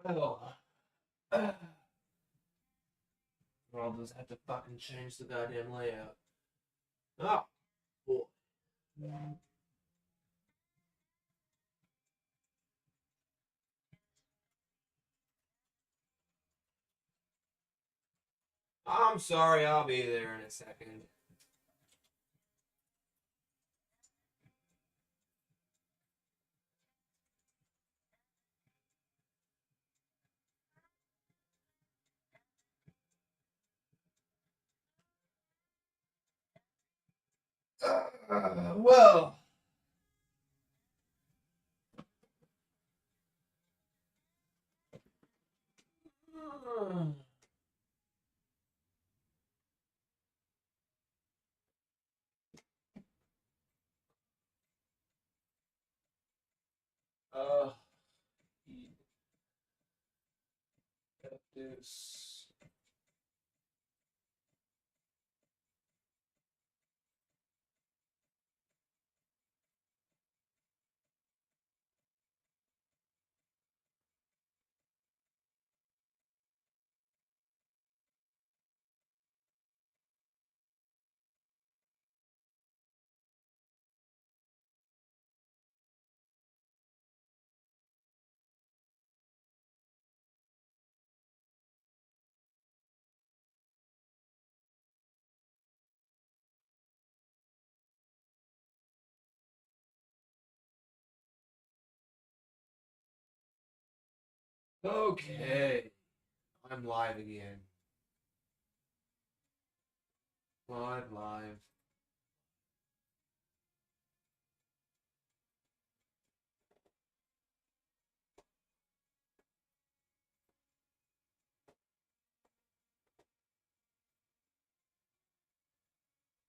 Well, I'll just have to fucking change the goddamn layout. Oh, boy. I'm sorry, I'll be there in a second. Well. Uh, this. Okay, I'm live again. Live.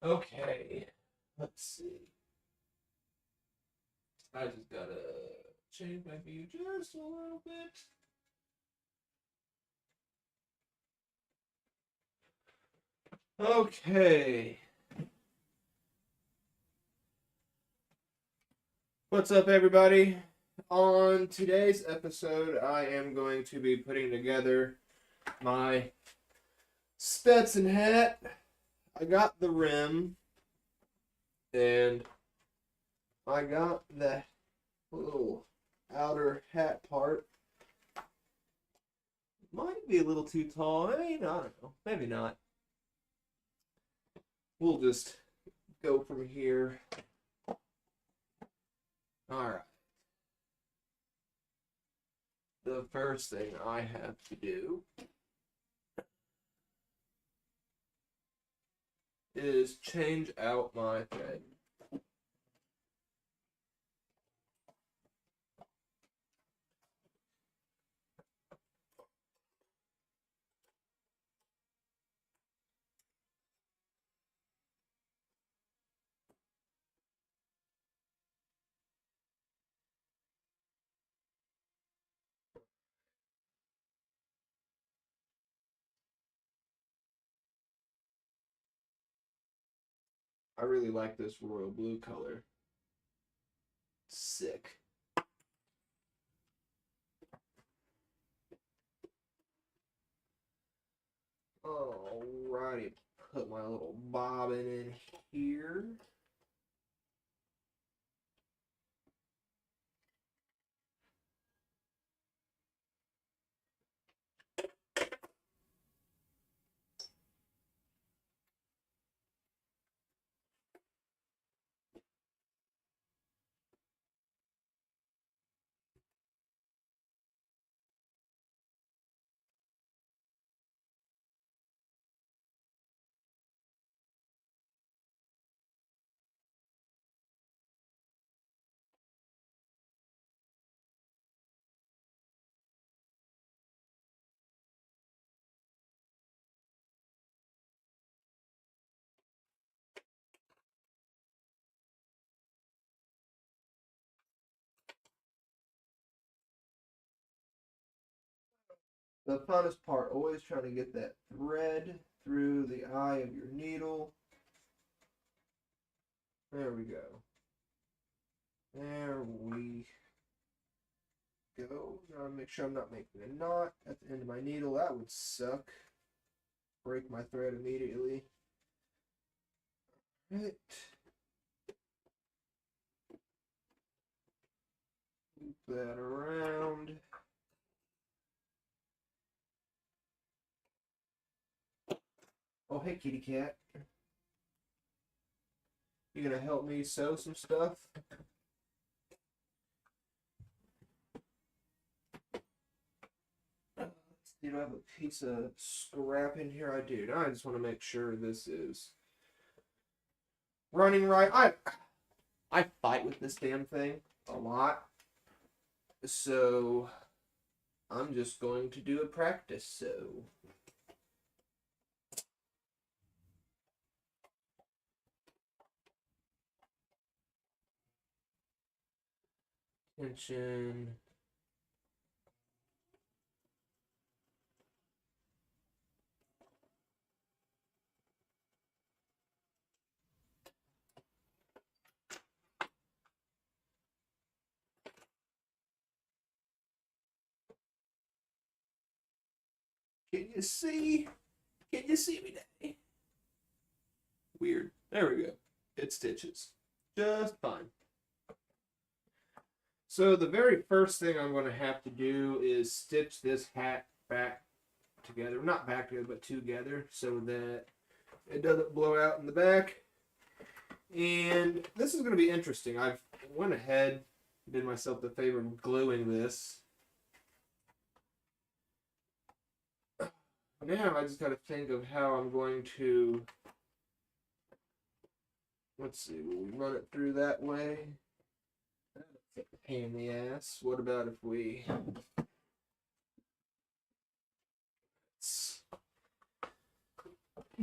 Okay, let's see. I just gotta change my view just a little bit. Okay. What's up, everybody? On today's episode, I am going to be putting together my Stetson hat. I got the rim, and I got the little outer hat part. Might be a little too tall. I mean, I don't know. Maybe not. We'll just go from here. Alright. The first thing I have to do is change out my thread. I really like this royal blue color. Sick. Alrighty, put my little bobbin in here. The funnest part, always trying to get that thread through the eye of your needle. There we go. There we go. Now make sure I'm not making a knot at the end of my needle. That would suck. Break my thread immediately. Right. Loop that around. Oh, hey, kitty cat. You gonna help me sew some stuff? Do I have a piece of scrap in here? I do. Now I just want to make sure this is running right. I fight with this damn thing a lot. So I'm just going to do a practice sew. Tension. Can you see? Can you see me now? Weird. There we go. It stitches. Just fine. So the very first thing I'm going to have to do is stitch this hat back together. Not back together, but together so that it doesn't blow out in the back. And this is going to be interesting. I've went ahead, did myself the favor of gluing this. Now I just got to think of how I'm going to, let's see, will we run it through that way? That's a pain in the ass. What about if we, let's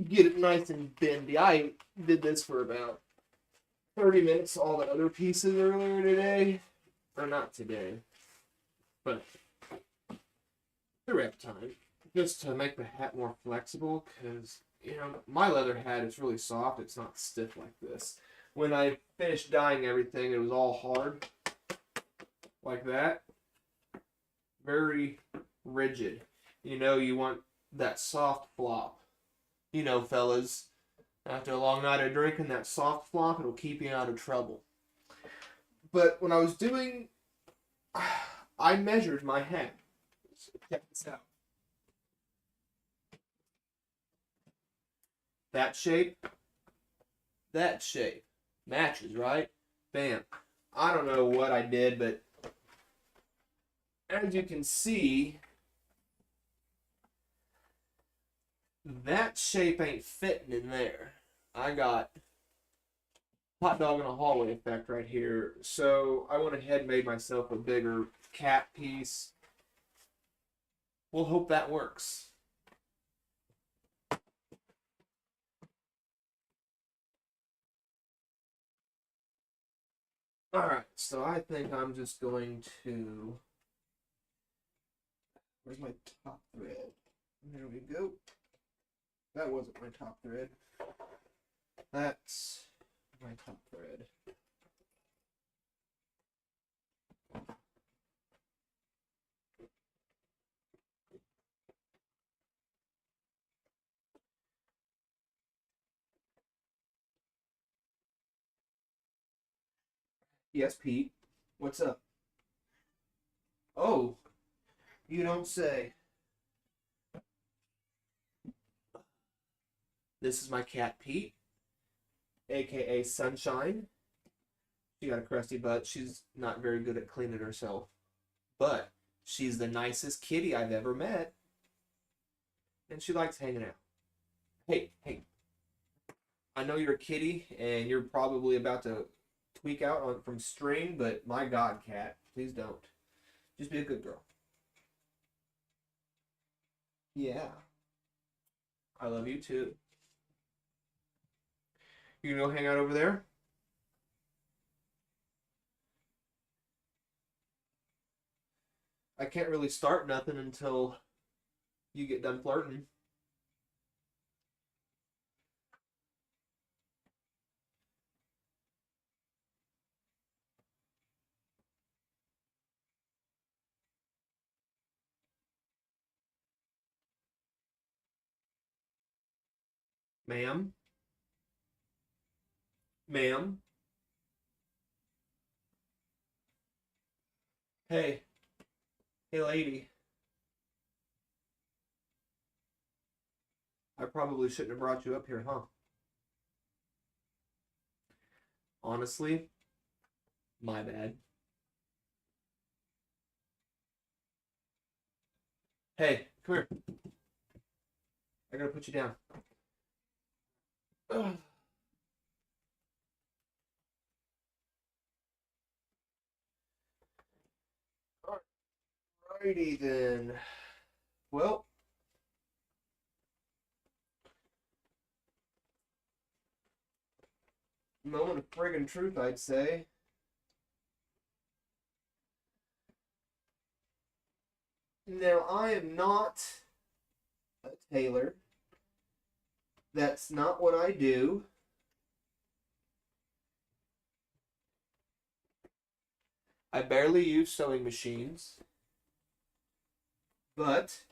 get it nice and bendy. I did this for about 30 minutes, all the other pieces earlier today. Or not today, but throughout time. Just to make the hat more flexible, because, you know, my leather hat is really soft. It's not stiff like this. When I finished dyeing everything, it was all hard. Like that. Very rigid. You know, you want that soft flop. You know, fellas, after a long night of drinking, that soft flop, it'll keep you out of trouble. But when I was doing, I measured my hat. So check this out. That shape matches, right? Bam. I don't know what I did, but as you can see, that shape ain't fitting in there. I got hot dog in a hallway effect right here. So I went ahead and made myself a bigger cat piece. We'll hope that works. Alright, so I think I'm just going to... Where's my top thread? There we go. That wasn't my top thread. That's my top thread. Yes, Pete. What's up? Oh, you don't say. This is my cat, Pete, aka Sunshine. She got a crusty butt. She's not very good at cleaning herself. But she's the nicest kitty I've ever met. And she likes hanging out. Hey, hey. I know you're a kitty and you're probably about to tweak out from string, but my God, cat, please don't. Just be a good girl. Yeah. I love you too. You can go hang out over there? I can't really start nothing until you get done flirting. Ma'am? Ma'am? Hey. Hey, lady. I probably shouldn't have brought you up here, huh? Honestly, my bad. Hey, come here. I gotta put you down. Ugh. Alrighty then. Well, moment of friggin' truth, I'd say. Now, I am not a tailor. That's not what I do. I barely use sewing machines. But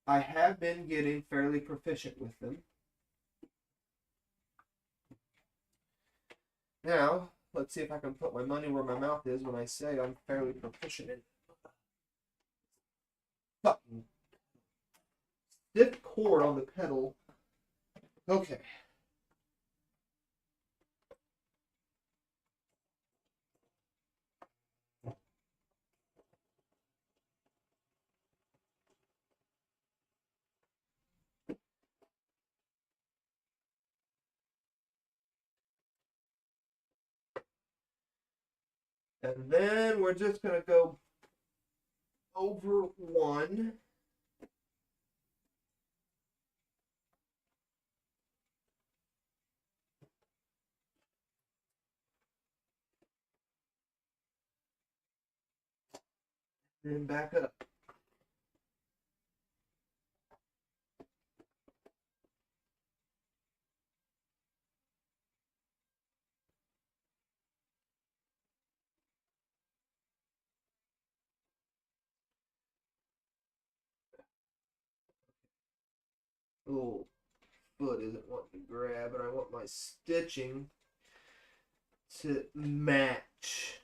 I have been getting fairly proficient with them. Now, let's see if I can put my money where my mouth is when I say I'm fairly proficient in fucking stiff cord on the pedal. Okay. And then we're just going to go over one. Then back up. Little foot isn't wanting to grab, and I want my stitching to match.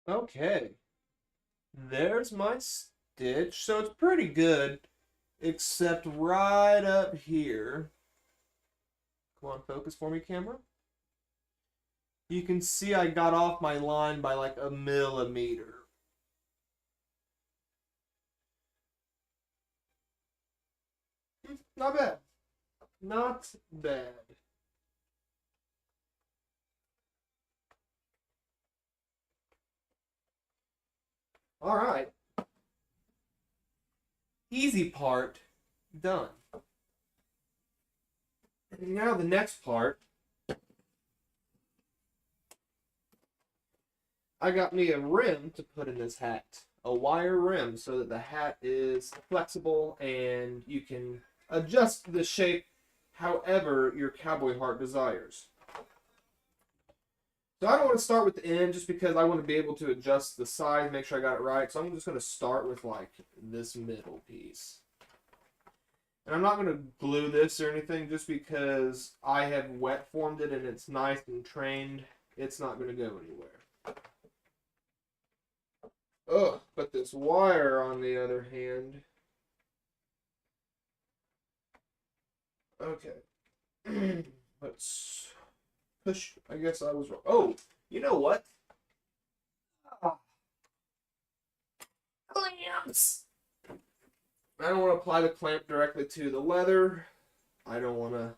Okay. There's my stitch. So it's pretty good, except right up here. Come on, focus for me, camera. You can see I got off my line by like a millimeter. Not bad. Not bad. All right. Easy part done. And now the next part. I got me a rim to put in this hat. A wire rim so that the hat is flexible and you can adjust the shape however your cowboy heart desires. So I don't want to start with the end just because I want to be able to adjust the size, make sure I got it right. So I'm just going to start with like this middle piece. And I'm not going to glue this or anything just because I have wet formed it and it's nice and trained. It's not going to go anywhere. Ugh, but this wire on the other hand. Okay. Let's push. I guess I was wrong. Oh, you know what? Clamps! I don't want to apply the clamp directly to the leather. I don't want to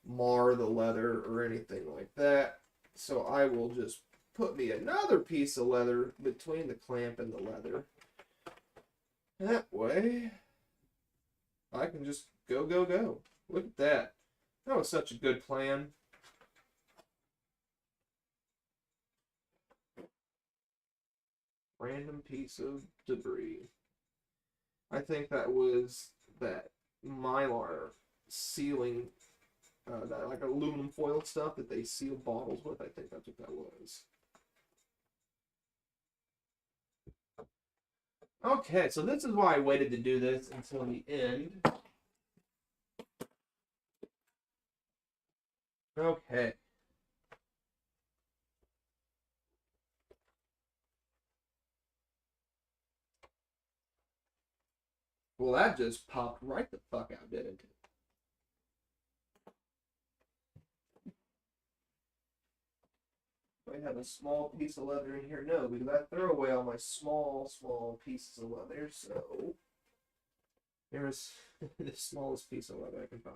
mar the leather or anything like that. So I will just put me another piece of leather between the clamp and the leather. That way, I can just go, go, go. Look at that. That was such a good plan. Random piece of debris. I think that was that mylar sealing, that like aluminum foil stuff that they seal bottles with. I think that's what that was. Okay, so this is why I waited to do this until the end. Okay. Well, that just popped right the fuck out, didn't it? Do I have a small piece of leather in here? No, because I throw away all my small pieces of leather, so here's the smallest piece of leather I can find.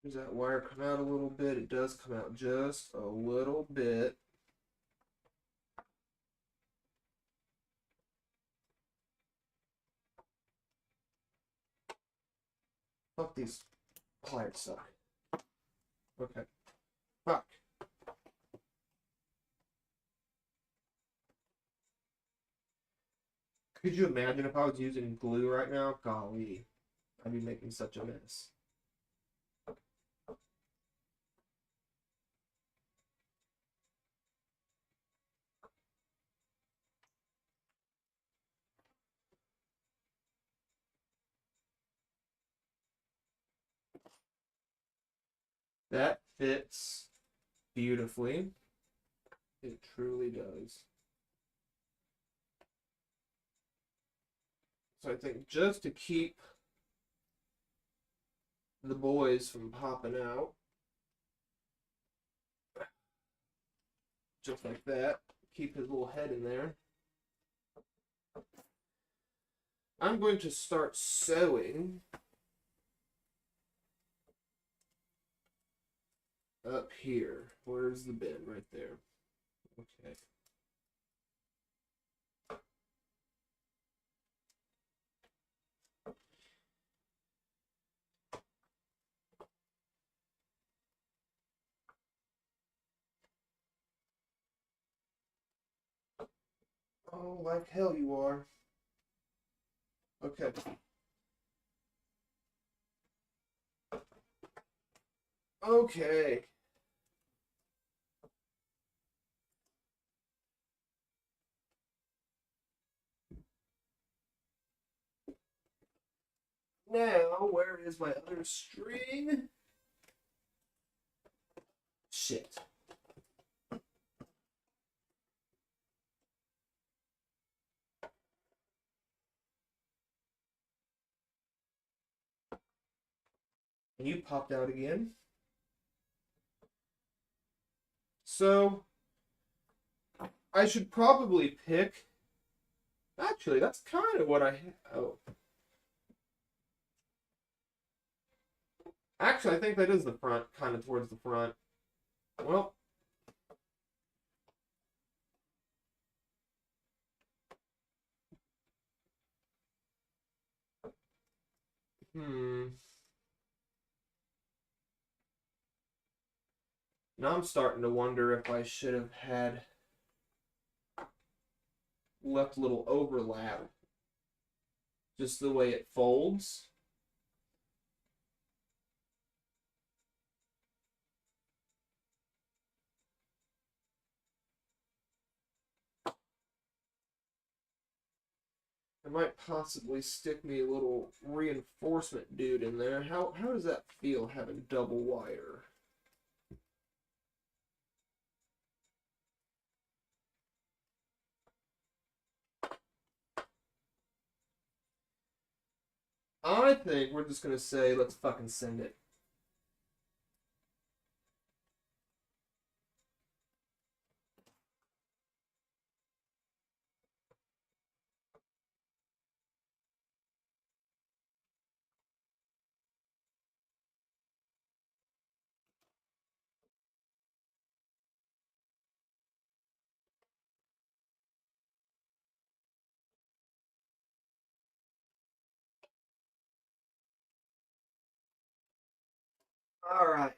Does that wire come out a little bit? It does come out just a little bit. Fuck, these pliers suck. Okay. Fuck. Could you imagine if I was using glue right now? Golly, I'd be making such a mess. That fits beautifully. It truly does. So I think just to keep the boys from popping out, just like that, keep his little head in there. I'm going to start sewing up here. Where's the bin? Right there. Okay. Oh, like hell you are. Okay. Okay. Now, where is my other string? Shit. And you popped out again. So, I should probably pick... Actually, that's kind of what I... Oh. Actually, I think that is the front, kind of towards the front. Well... Now I'm starting to wonder if I should have had left a little overlap. Just the way it folds. I might possibly stick me a little reinforcement dude in there. How does that feel, having double wire? I think we're just going to say, let's fucking send it. All right.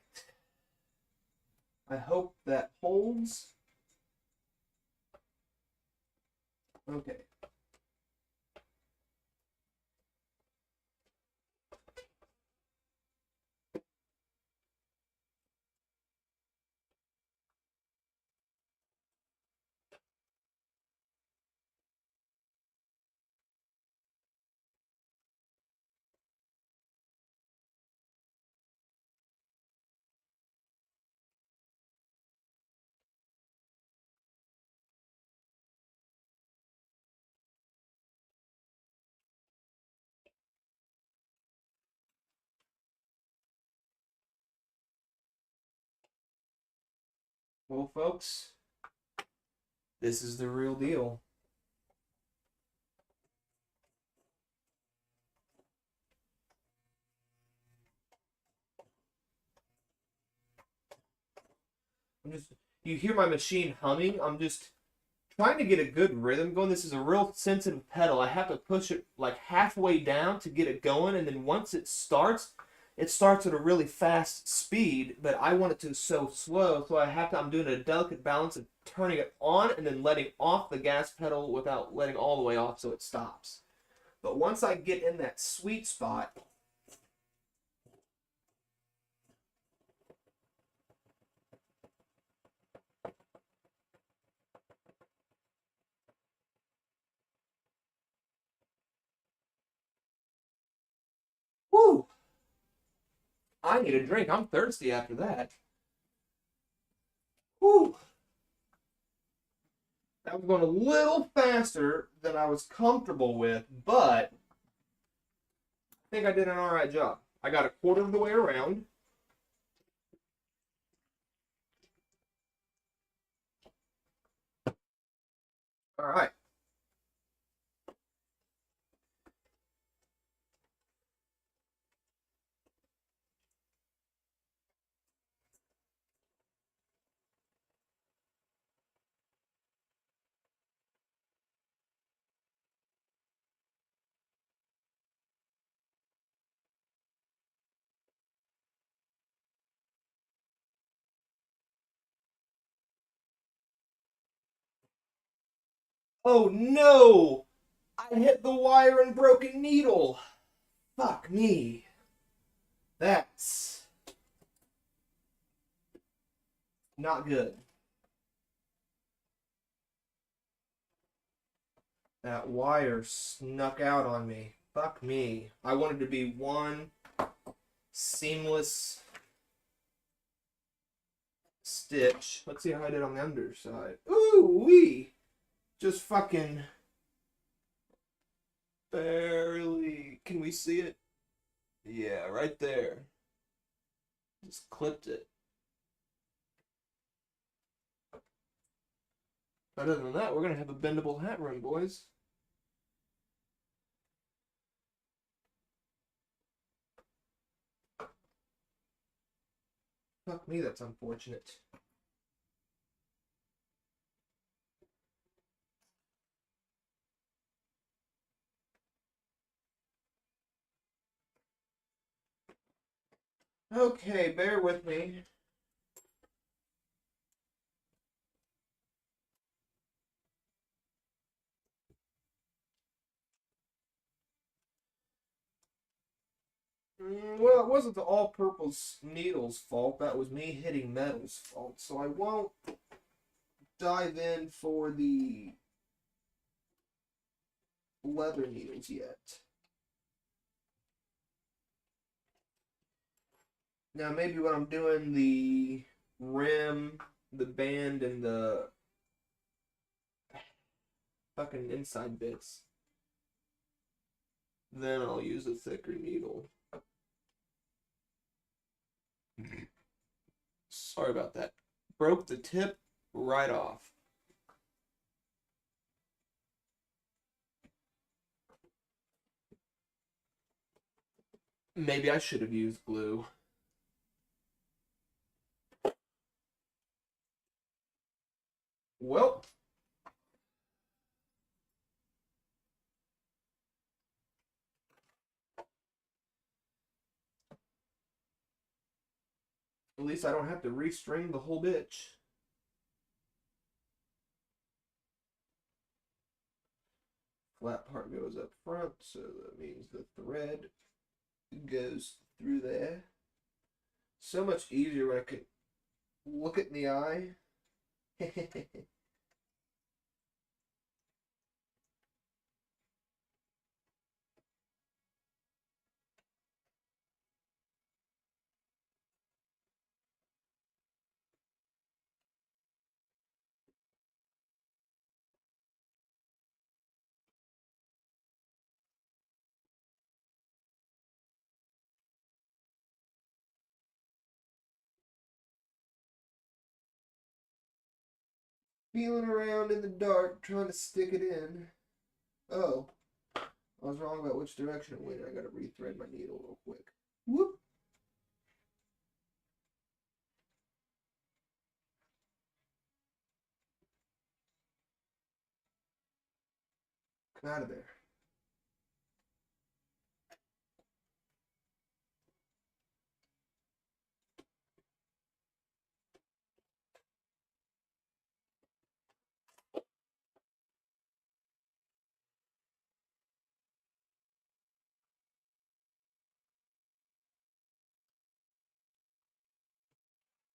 I hope that holds. Okay. Well, folks, this is the real deal. You hear my machine humming. I'm just trying to get a good rhythm going. This is a real sensitive pedal. I have to push it like halfway down to get it going, and then once it starts at a really fast speed, but I want it to so slow, so I'm doing a delicate balance of turning it on and then letting off the gas pedal without letting all the way off so it stops. But once I get in that sweet spot, whoo! I need a drink. I'm thirsty after that. Whoo! That was going a little faster than I was comfortable with, but I think I did an alright job. I got a quarter of the way around. Alright. Oh no! I hit the wire and broke a needle. Fuck me. That's not good. That wire snuck out on me. Fuck me. I wanted to be one seamless stitch. Let's see how I did on the underside. Ooh wee! Just fucking barely. Can we see it? Yeah, right there. Just clipped it. Other than that, we're gonna have a bendable hat room, boys. Fuck me, that's unfortunate. Okay, bear with me. Well, it wasn't the all-purpose needle's fault. That was me hitting metal's fault. So I won't dive in for the leather needles yet. Now, maybe when I'm doing the rim, the band, and the fucking inside bits, then I'll use a thicker needle. Sorry about that. Broke the tip right off. Maybe I should have used glue. Well, at least I don't have to restring the whole bitch. Flat part goes up front, so that means the thread goes through there. So much easier when I can look it in the eye. Feeling around in the dark, trying to stick it in. Oh, I was wrong about which direction it went. I gotta rethread my needle real quick. Whoop. Come out of there.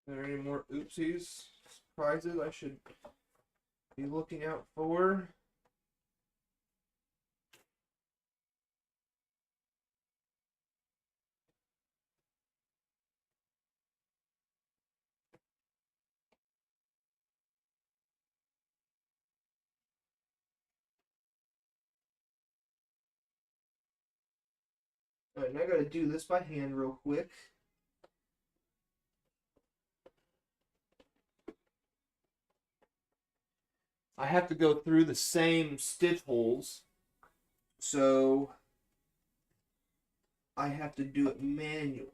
Are there any more oopsies, surprises I should be looking out for? Alright, now I gotta do this by hand real quick. I have to go through the same stitch holes, so I have to do it manually.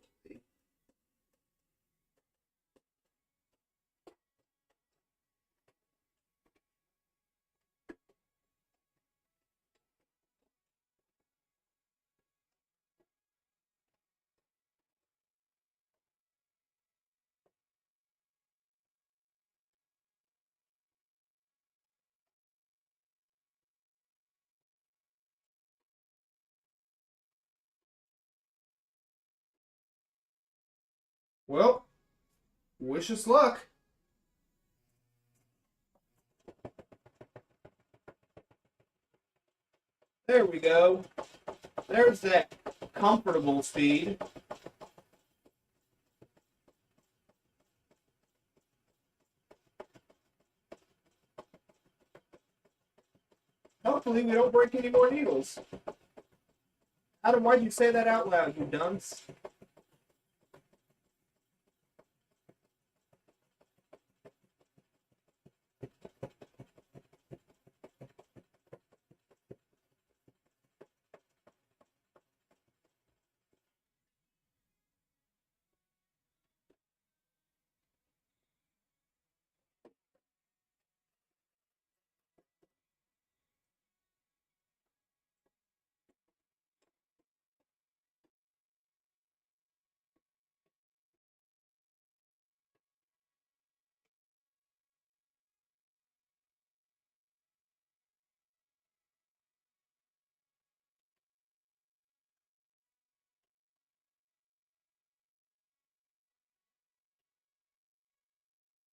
Well, wish us luck. There we go. There's that comfortable speed. Hopefully we don't break any more needles. Adam, why'd you say that out loud, you dunce?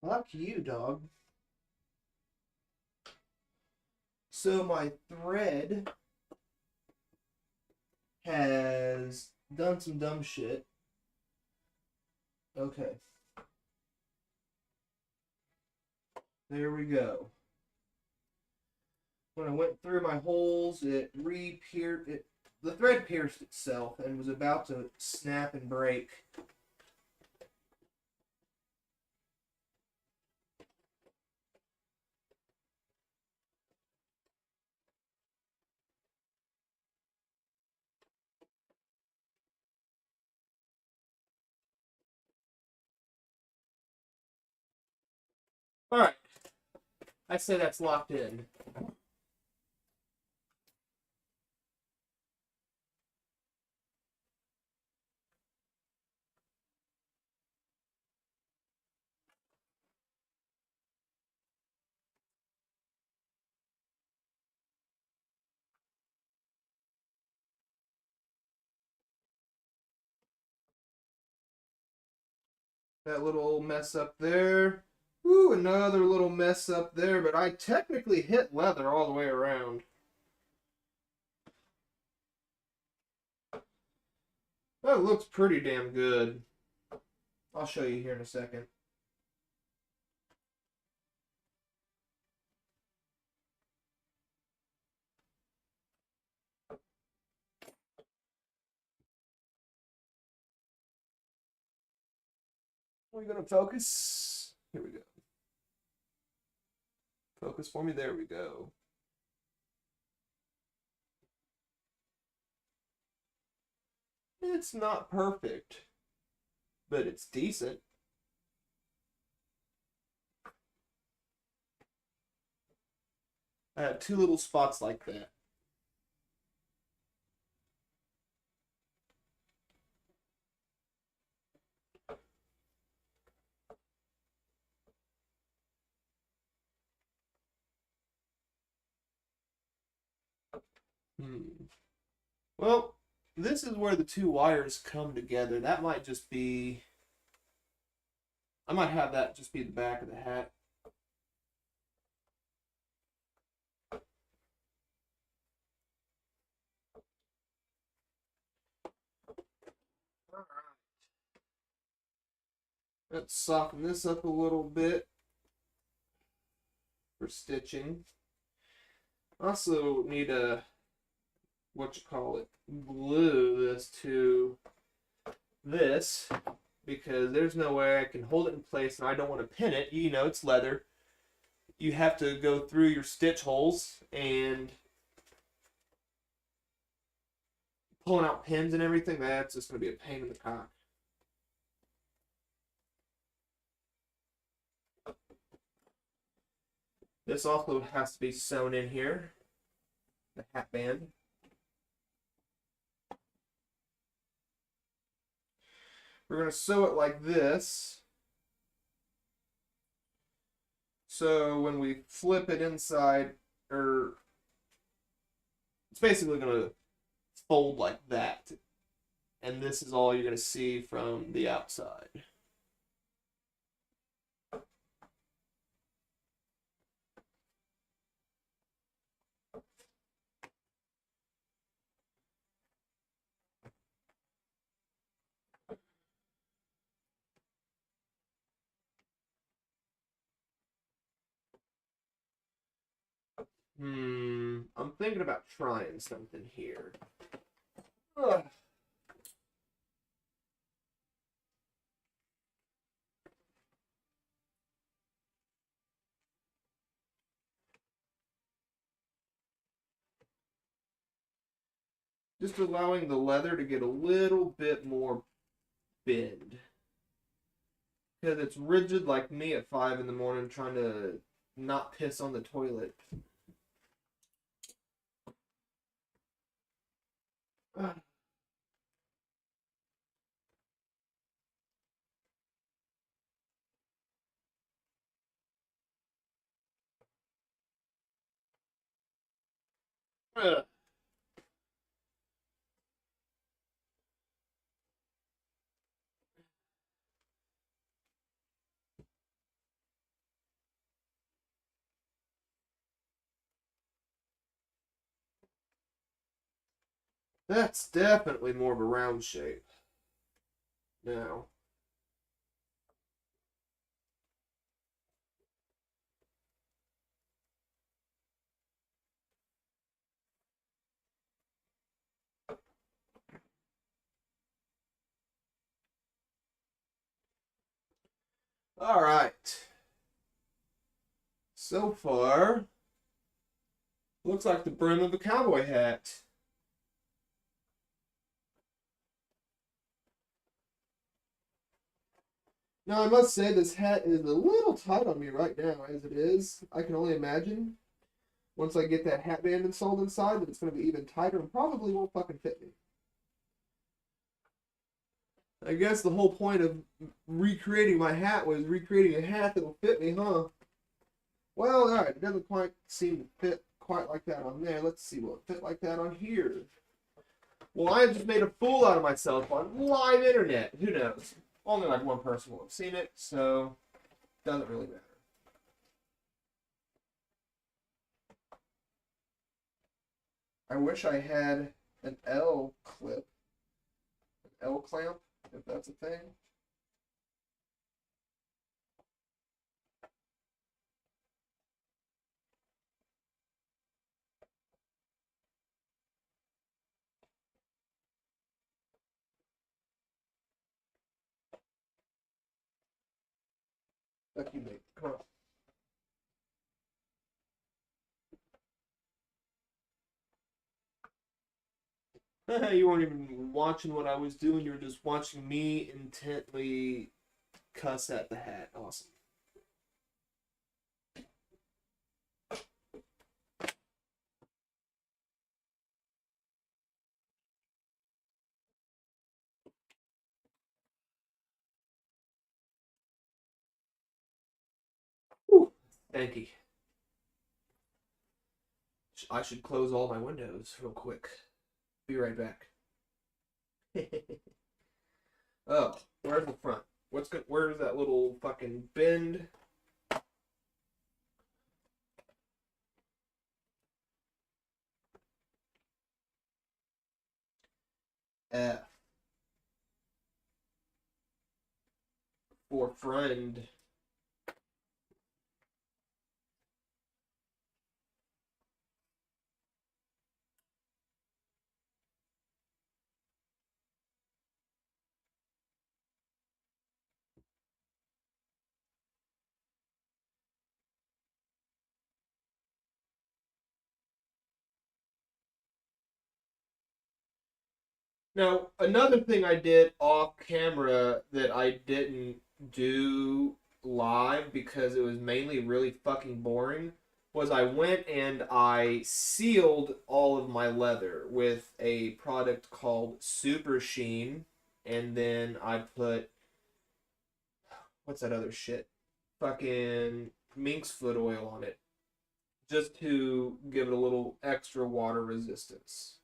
Fuck you, dog. So my thread has done some dumb shit. Okay. There we go. When I went through my holes, the thread pierced itself and was about to snap and break. Alright. I say that's locked in. That little mess up there. Ooh, another little mess up there, but I technically hit leather all the way around. That looks pretty damn good. I'll show you here in a second. We're going to focus. Here we go. Focus for me. There we go. It's not perfect, but it's decent. I have two little spots like that. Well, this is where the two wires come together. That might just be... I might have that just be the back of the hat. Let's soften this up a little bit for stitching. Also need a, glue this to this, because there's no way I can hold it in place and I don't want to pin it. You know, it's leather. You have to go through your stitch holes and pulling out pins and everything. That's just going to be a pain in the cock. This also has to be sewn in here, the hat band. We're going to sew it like this. So when we flip it inside, or it's basically going to fold like that. And this is all you're going to see from the outside. I'm thinking about trying something here. Ugh. Just allowing the leather to get a little bit more bend. Because it's rigid like me at 5 in the morning trying to not piss on the toilet. Ugh. Ugh. That's definitely more of a round shape now. Alright. So far, looks like the brim of a cowboy hat. Now, I must say, this hat is a little tight on me right now, as it is. I can only imagine, once I get that hat band installed inside, that it's going to be even tighter and probably won't fucking fit me. I guess the whole point of recreating my hat was recreating a hat that will fit me, huh? Well, alright, it doesn't quite seem to fit quite like that on there. Let's see, will it fit like that on here? Well, I just made a fool out of myself on live internet. Who knows? Only like one person will have seen it, so doesn't really matter. I wish I had an L clip, an L clamp, if that's a thing. Fuck you, mate. Come on. You weren't even watching what I was doing. You were just watching me intently cuss at the hat. Awesome. Whew. Thank you. I should close all my windows real quick. Be right back. Oh, where's the front? What's good? Where's that little fucking bend? F for friend. Now, another thing I did off camera that I didn't do live because it was mainly really fucking boring was I went and I sealed all of my leather with a product called Super Sheen, and then I put what's that other shit? Fucking minx foot oil on it just to give it a little extra water resistance.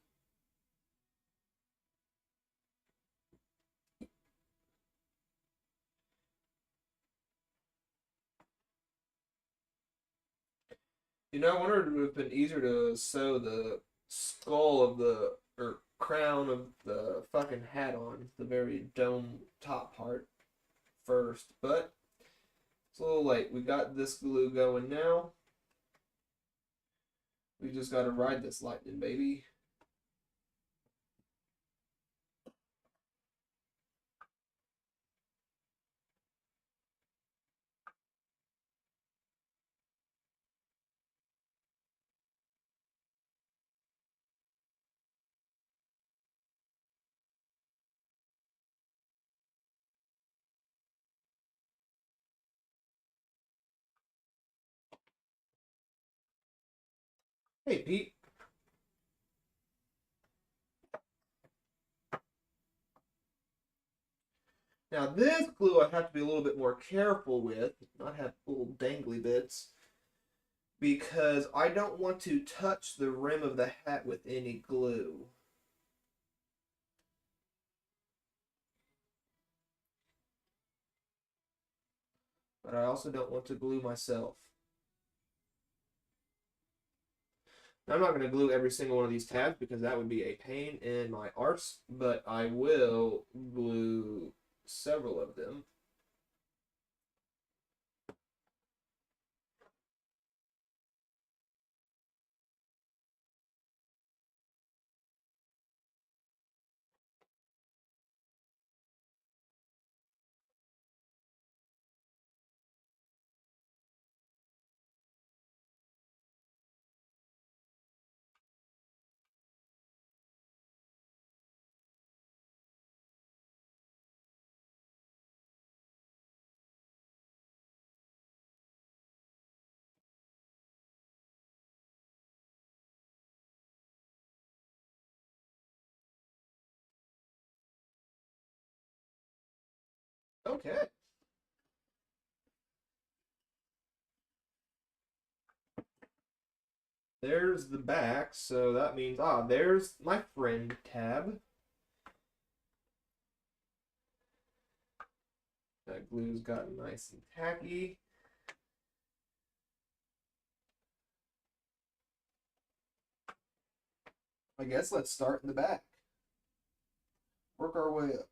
You know, I wonder if it would have been easier to sew the skull of the or crown of the fucking hat on the very dome top part first, but it's a little late. We got this glue going now. We just gotta ride this lightning, baby. Hey, Pete. Now this glue I have to be a little bit more careful with, not have little dangly bits, because I don't want to touch the rim of the hat with any glue. But I also don't want to glue myself. Now, I'm not going to glue every single one of these tabs because that would be a pain in my arse, but I will glue several of them. Okay. There's the back, so that means, there's my friend tab. That glue's gotten nice and tacky. I guess let's start in the back. Work our way up.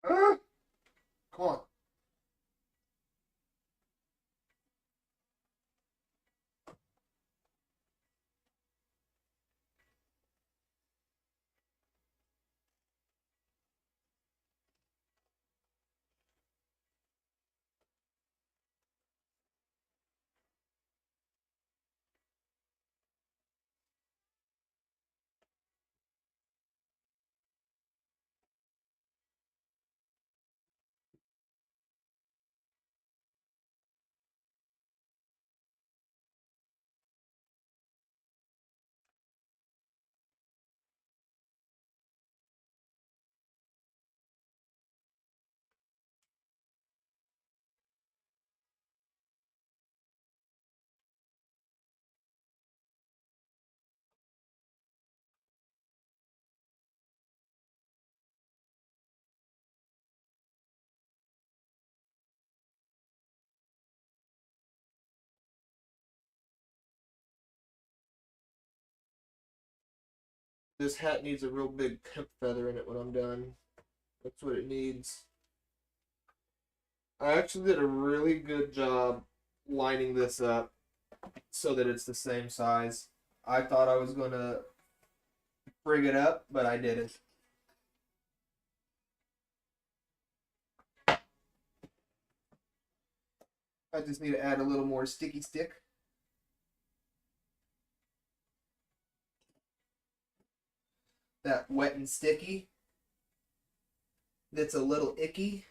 Ah, come on. This hat needs a real big pimp feather in it when I'm done. That's what it needs. I actually did a really good job lining this up so that it's the same size. I thought I was going to bring it up, but I didn't. I just need to add a little more sticky stick. That wet and sticky. That's a little icky.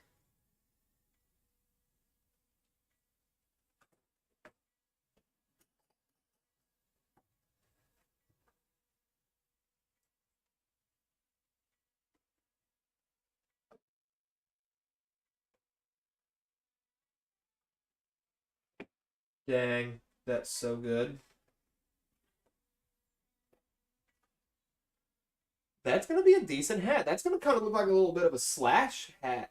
Dang, that's so good. That's gonna be a decent hat. That's gonna kind of look like a little bit of a slash hat.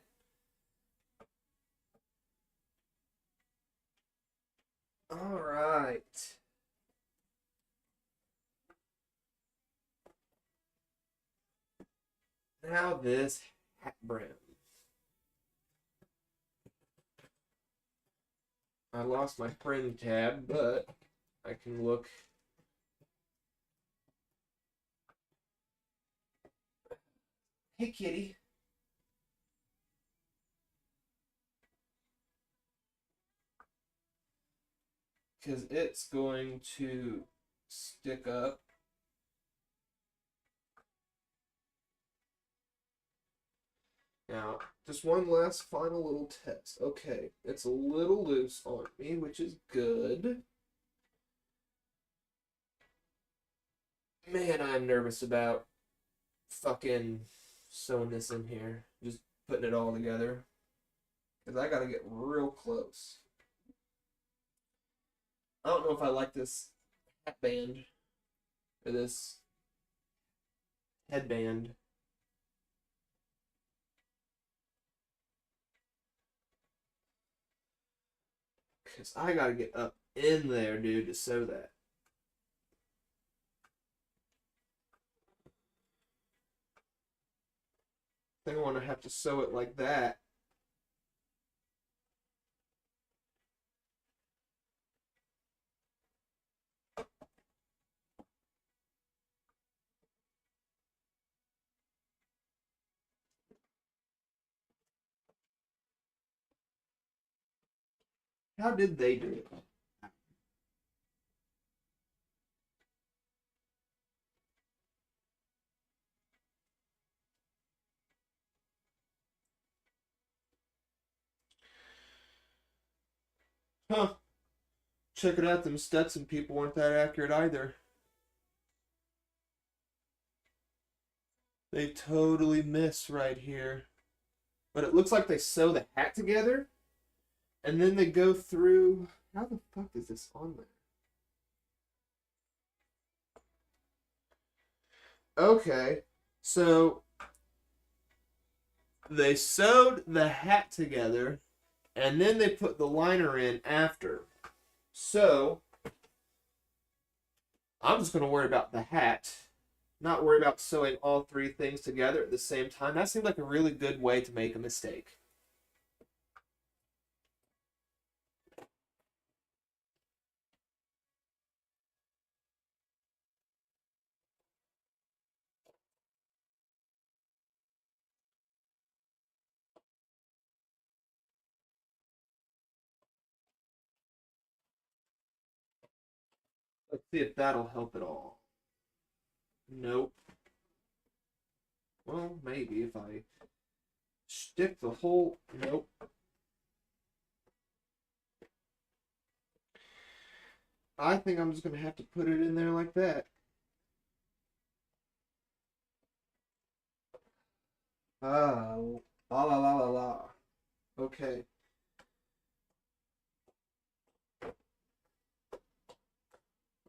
All right. Now this hat brim. I lost my friend tab, but I can look. Hey, kitty. Because it's going to stick up. Now, just one last final little test. Okay, it's a little loose on me, which is good. Man, I'm nervous about fucking sewing this in here. Just putting it all together. Because I gotta get real close. I don't know if I like this hat band or this headband. Because I gotta get up in there, dude, to sew that. I think I want to have to sew it like that. How did they do it? Huh. Check it out, them Stetson people weren't that accurate either. They totally miss right here. But it looks like they sew the hat together, and then they go through. How the fuck is this on there? Okay, so they sewed the hat together, and then they put the liner in after. So I'm just going to worry about the hat, not worry about sewing all three things together at the same time. That seemed like a really good way to make a mistake. Let's see if that'll help at all. Nope. Well, maybe if I stick the whole. Nope. I think I'm just going to have to put it in there like that. Ah, la la la la la. Okay.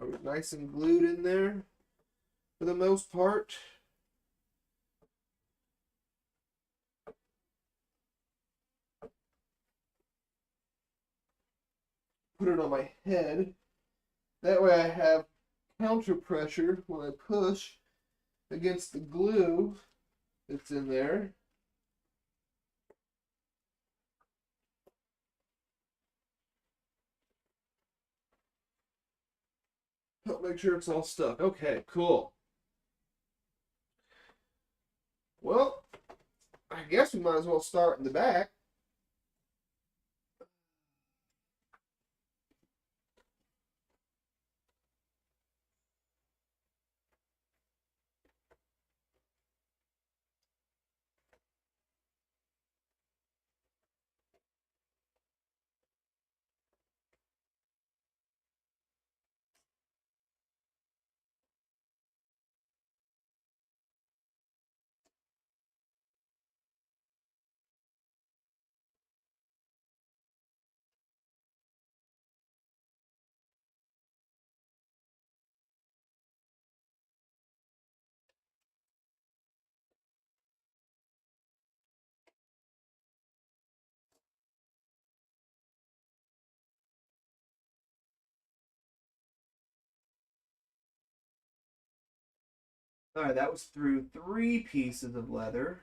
Are we nice and glued in there for the most part? Put it on my head. That way I have counter pressure when I push against the glue that's in there. Help make sure it's all stuck. Okay, cool. Well, I guess we might as well start in the back. All right, that was through 3 pieces of leather.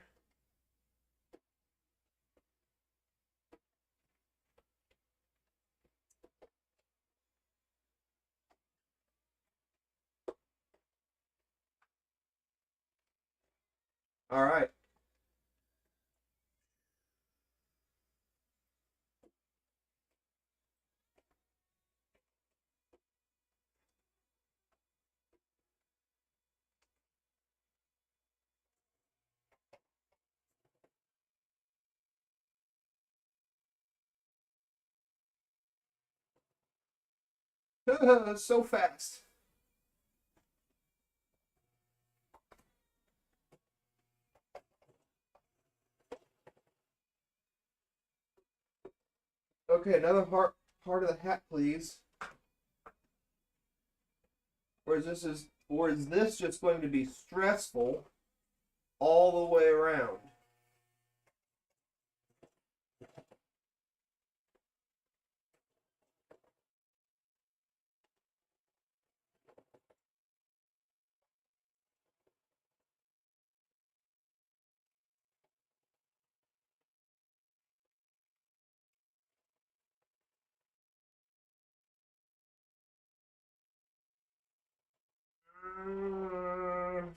All right. So fast. Okay, another part of the hat, please. Or is this just going to be stressful all the way around? Mm,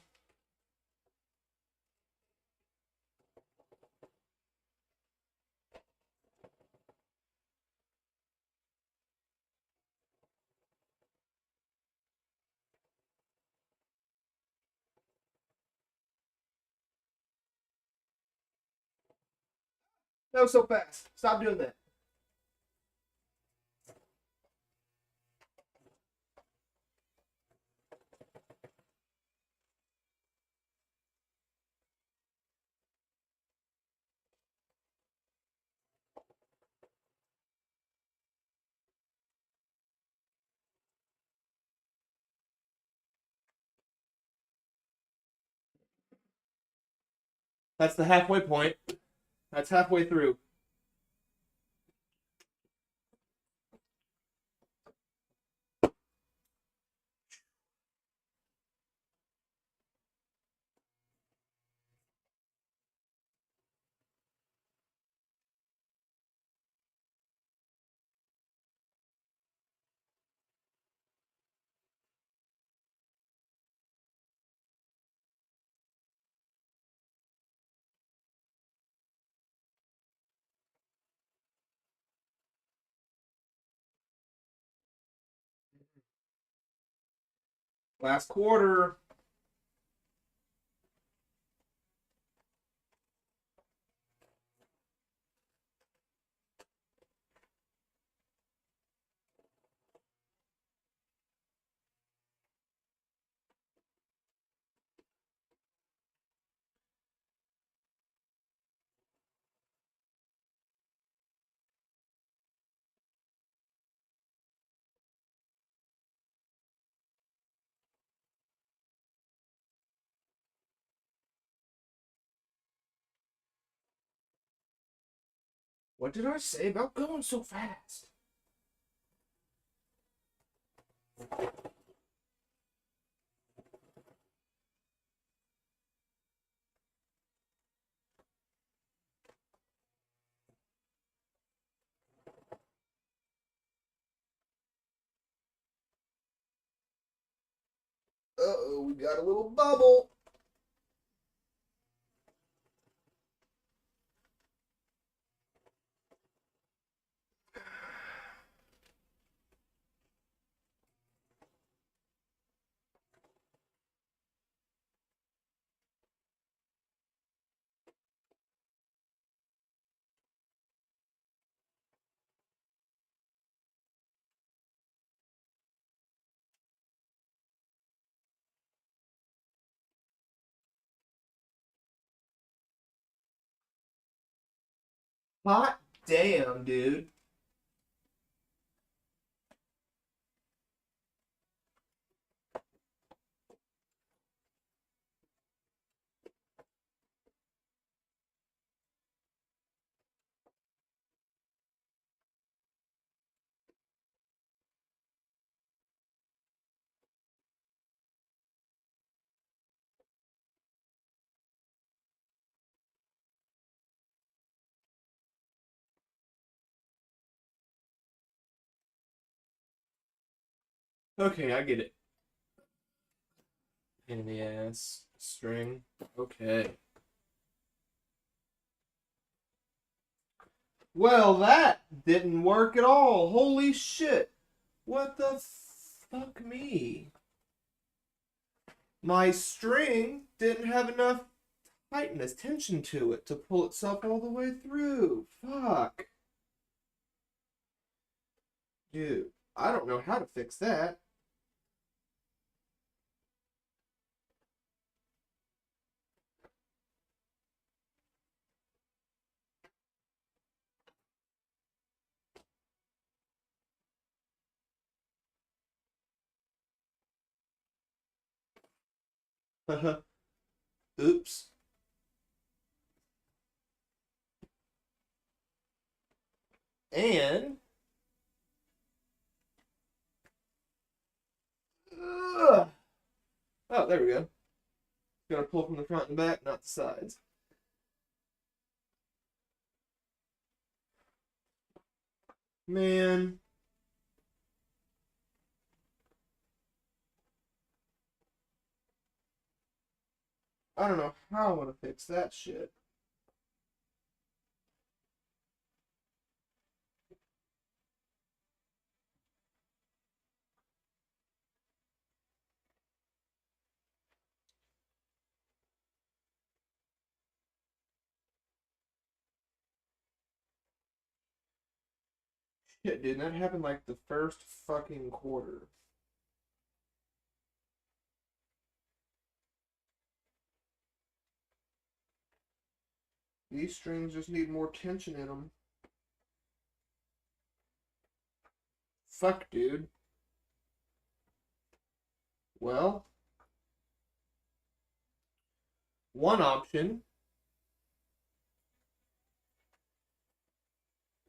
no, so fast. Stop doing that. That's the halfway point. That's halfway through. Last quarter. What did I say about going so fast? Uh-oh, we got a little bubble. Hot damn, dude. Okay, I get it. Pain in the ass. String. Okay. Well, that didn't work at all. Holy shit. What the fuck me? My string didn't have enough tightness, tension to it to pull itself all the way through. Fuck. Dude, I don't know how to fix that. Oops. And ugh. Oh, there we go. Gotta pull from the front and back, not the sides. Man. I don't know how I want to fix that shit. Shit, dude, that happened like the first fucking quarter. These strings just need more tension in them. Fuck, dude. Well, one option,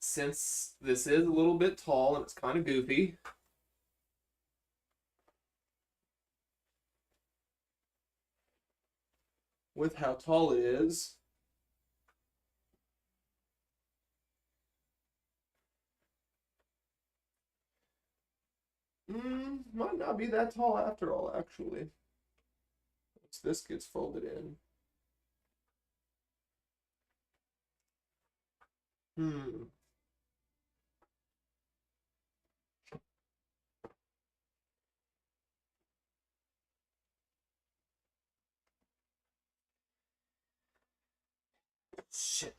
since this is a little bit tall and it's kind of goofy, with how tall it is, might not be that tall after all, actually. Once this gets folded in. Hmm. Shit.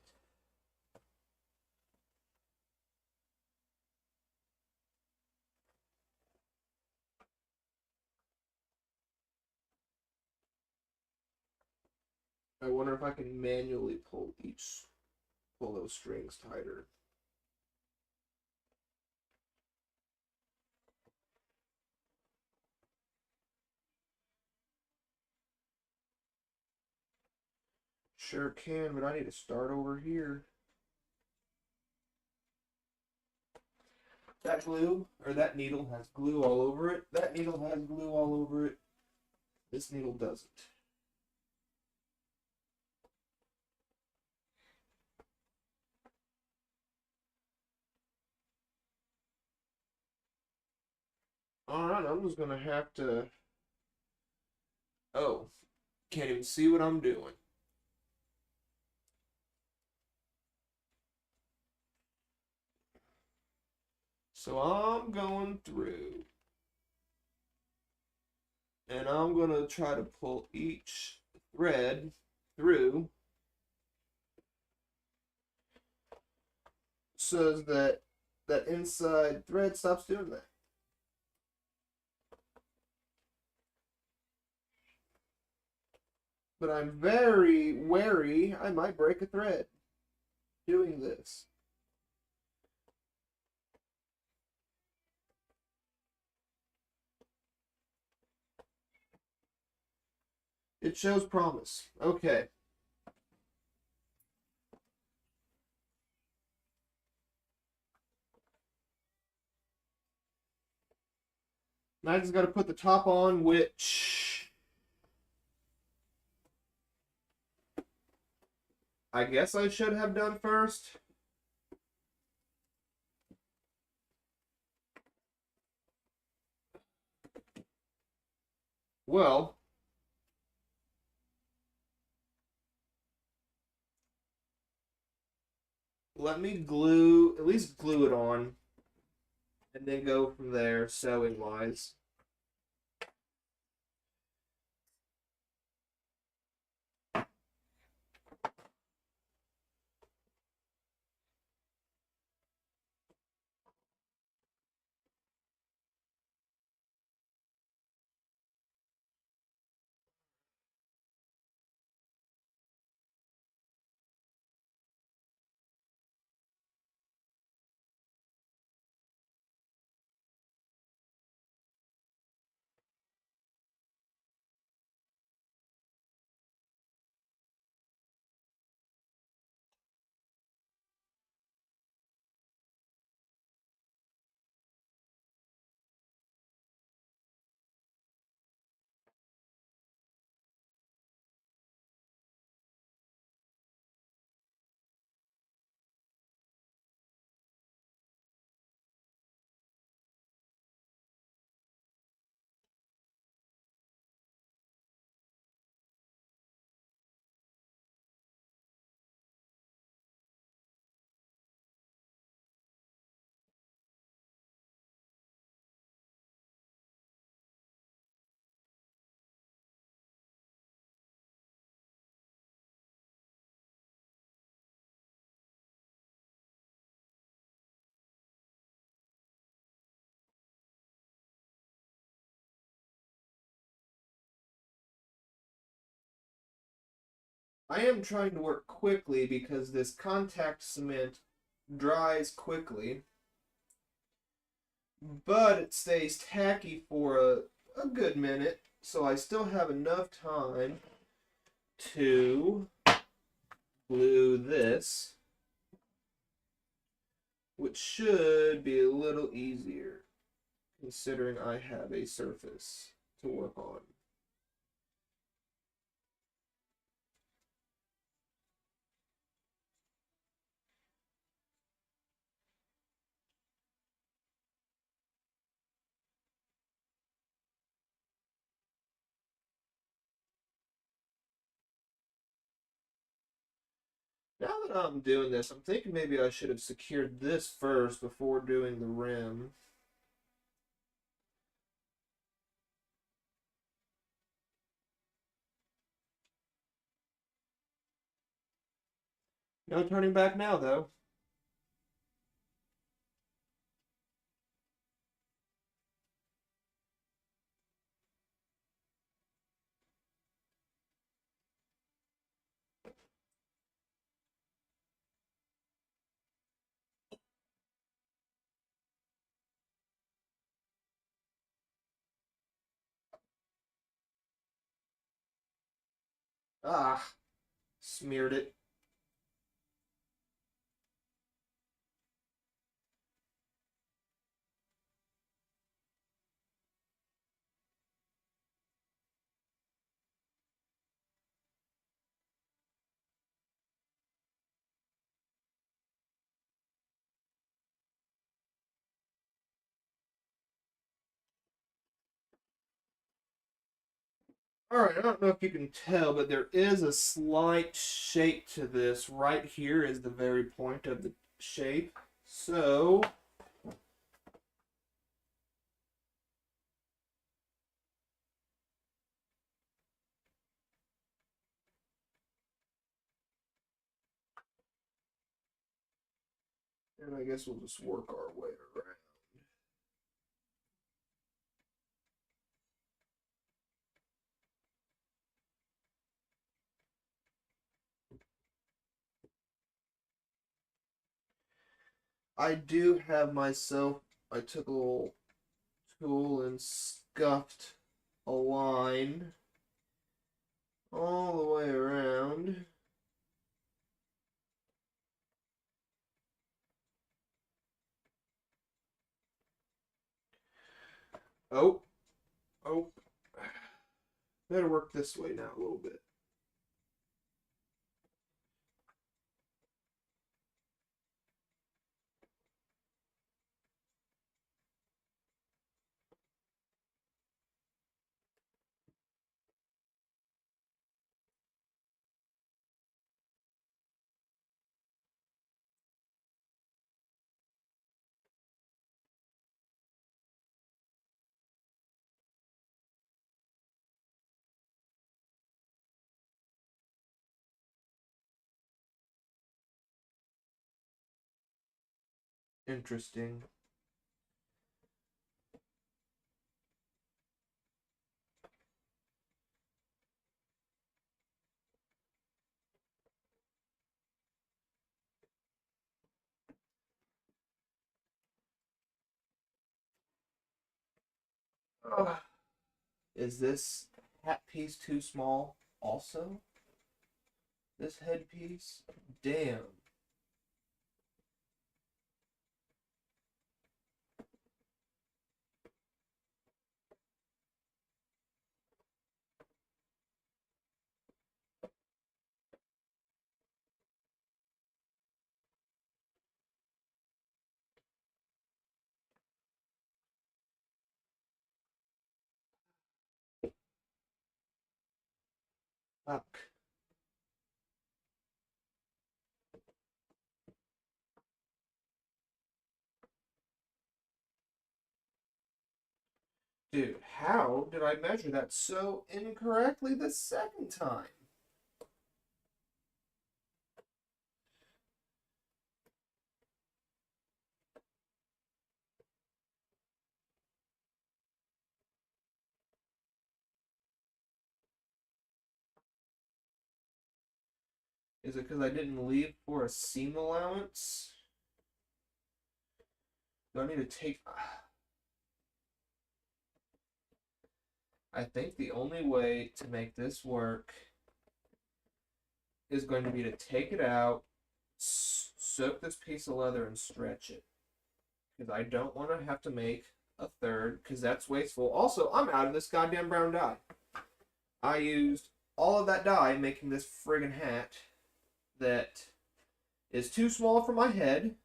I wonder if I can manually pull those strings tighter. Sure can, but I need to start over here. That glue, or that needle has glue all over it. That needle has glue all over it. This needle doesn't. Alright, I'm just gonna have to... Oh, can't even see what I'm doing. So I'm going through. And I'm gonna try to pull each thread through so that that inside thread stops doing that. But I'm very wary I might break a thread doing this. It shows promise. Okay. Now I just got to put the top on, which I guess I should have done first. Well, let me at least glue it on, and then go from there sewing wise. I am trying to work quickly because this contact cement dries quickly, but it stays tacky for a good minute, so I still have enough time to glue this, which should be a little easier considering I have a surface to work on. Now that I'm doing this, I'm thinking maybe I should have secured this first before doing the rim. No turning back now, though. Ah, smeared it. Alright, I don't know if you can tell, but there is a slight shape to this. Right here is the very point of the shape. So, and I guess we'll just work our way around. I do have myself, I took a little tool and scuffed a line all the way around. Oh, oh. Better work this way now a little bit. Interesting. Ugh. Is this hat piece too small also? This headpiece? Damn. Fuck. Dude, how did I measure that so incorrectly the second time? Is it because I didn't leave for a seam allowance? Do I need to take... I think the only way to make this work is going to be to take it out, soak this piece of leather, and stretch it. Because I don't want to have to make a third, because that's wasteful. Also, I'm out of this goddamn brown dye. I used all of that dye making this friggin' hat that is too small for my head.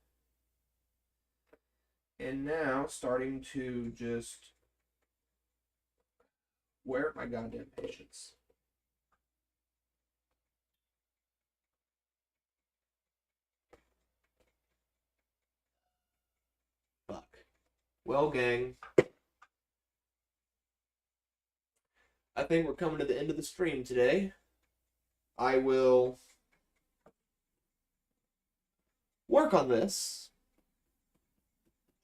And now starting to just wear my goddamn patience. Fuck. Well, gang, I think we're coming to the end of the stream today. I will work on this,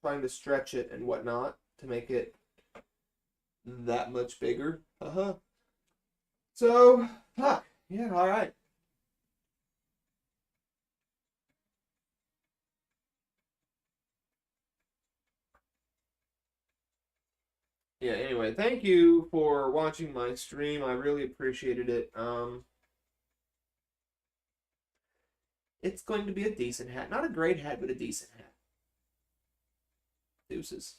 trying to stretch it and whatnot to make it that much bigger. So, fuck. Yeah, alright. Yeah, anyway, thank you for watching my stream. I really appreciated it. It's going to be a decent hat. Not a great hat, but a decent hat. Deuces.